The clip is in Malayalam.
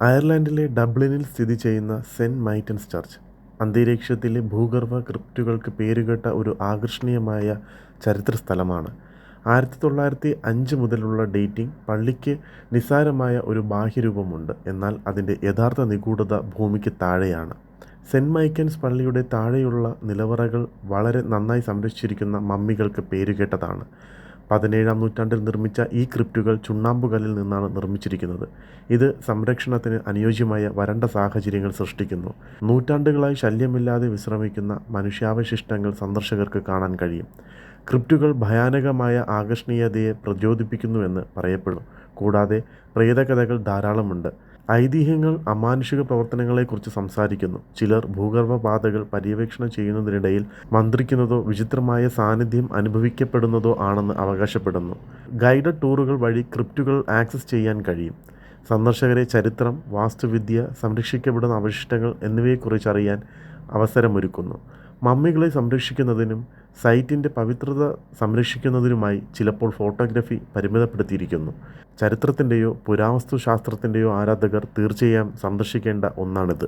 അയർലൻഡിലെ ഡബ്ലിനിൽ സ്ഥിതി ചെയ്യുന്ന സെന്റ് മൈറ്റൻസ് ചർച്ച് അന്തരീക്ഷത്തിലെ ഭൂഗർഭ ക്രിപ്റ്റുകൾക്ക് പേരുകേട്ട ഒരു ആകർഷണീയമായ ചരിത്ര സ്ഥലമാണ്. 1905 മുതലുള്ള ഡേറ്റിംഗ് പള്ളിക്ക് നിസ്സാരമായ ഒരു ബാഹ്യരൂപമുണ്ട്, എന്നാൽ അതിൻ്റെ യഥാർത്ഥ നിഗൂഢത ഭൂമിക്ക് താഴെയാണ്. സെന്റ് മൈക്കൻസ് പള്ളിയുടെ താഴെയുള്ള നിലവറകൾ വളരെ നന്നായി സംരക്ഷിച്ചിരിക്കുന്ന മമ്മികൾക്ക് പേരുകേട്ടതാണ്. 17-ാം നൂറ്റാണ്ടിൽ നിർമ്മിച്ച ഈ ക്രിപ്റ്റുകൾ ചുണ്ണാമ്പുകല്ലിൽ നിന്നാണ് നിർമ്മിച്ചിരിക്കുന്നത്. ഇത് സംരക്ഷണത്തിന് അനുയോജ്യമായ വരണ്ട സാഹചര്യങ്ങൾ സൃഷ്ടിക്കുന്നു. നൂറ്റാണ്ടുകളായി ശല്യമില്ലാതെ വിശ്രമിക്കുന്ന മനുഷ്യാവശിഷ്ടങ്ങൾ സന്ദർശകർക്ക് കാണാൻ കഴിയും. ക്രിപ്റ്റുകൾ ഭയാനകമായ ആകർഷണീയതയെ പ്രചോദിപ്പിക്കുന്നുവെന്ന് പറയപ്പെടുന്നു. കൂടാതെ പ്രേതകഥകൾ ധാരാളമുണ്ട്. ഐതിഹ്യങ്ങൾ അമാനുഷിക പ്രവർത്തനങ്ങളെക്കുറിച്ച് സംസാരിക്കുന്നു. ചിലർ ഭൂഗർഭ പാതകൾ പര്യവേക്ഷണം ചെയ്യുന്നതിനിടയിൽ മന്ത്രിക്കുന്നതോ വിചിത്രമായ സാന്നിധ്യം അനുഭവിക്കപ്പെടുന്നതോ ആണെന്ന് അവകാശപ്പെടുന്നു. ഗൈഡഡ് ടൂറുകൾ വഴി ക്രിപ്റ്റുകൾ ആക്സസ് ചെയ്യാൻ കഴിയും. സന്ദർശകരെ ചരിത്രം, വാസ്തുവിദ്യ, സംരക്ഷിക്കപ്പെടുന്ന അവശിഷ്ടങ്ങൾ എന്നിവയെക്കുറിച്ച് അറിയാൻ അവസരമൊരുക്കുന്നു. മമ്മികളെ സംരക്ഷിക്കുന്നതിനും സൈറ്റിൻ്റെ പവിത്രത സംരക്ഷിക്കുന്നതിനുമായി ചിലപ്പോൾ ഫോട്ടോഗ്രാഫി പരിമിതപ്പെടുത്തിയിരിക്കുന്നു. ചരിത്രത്തിൻ്റെയോ പുരാവസ്തു ശാസ്ത്രത്തിൻ്റെയോ ആരാധകർ തീർച്ചയായും സന്ദർശിക്കേണ്ട ഒന്നാണിത്.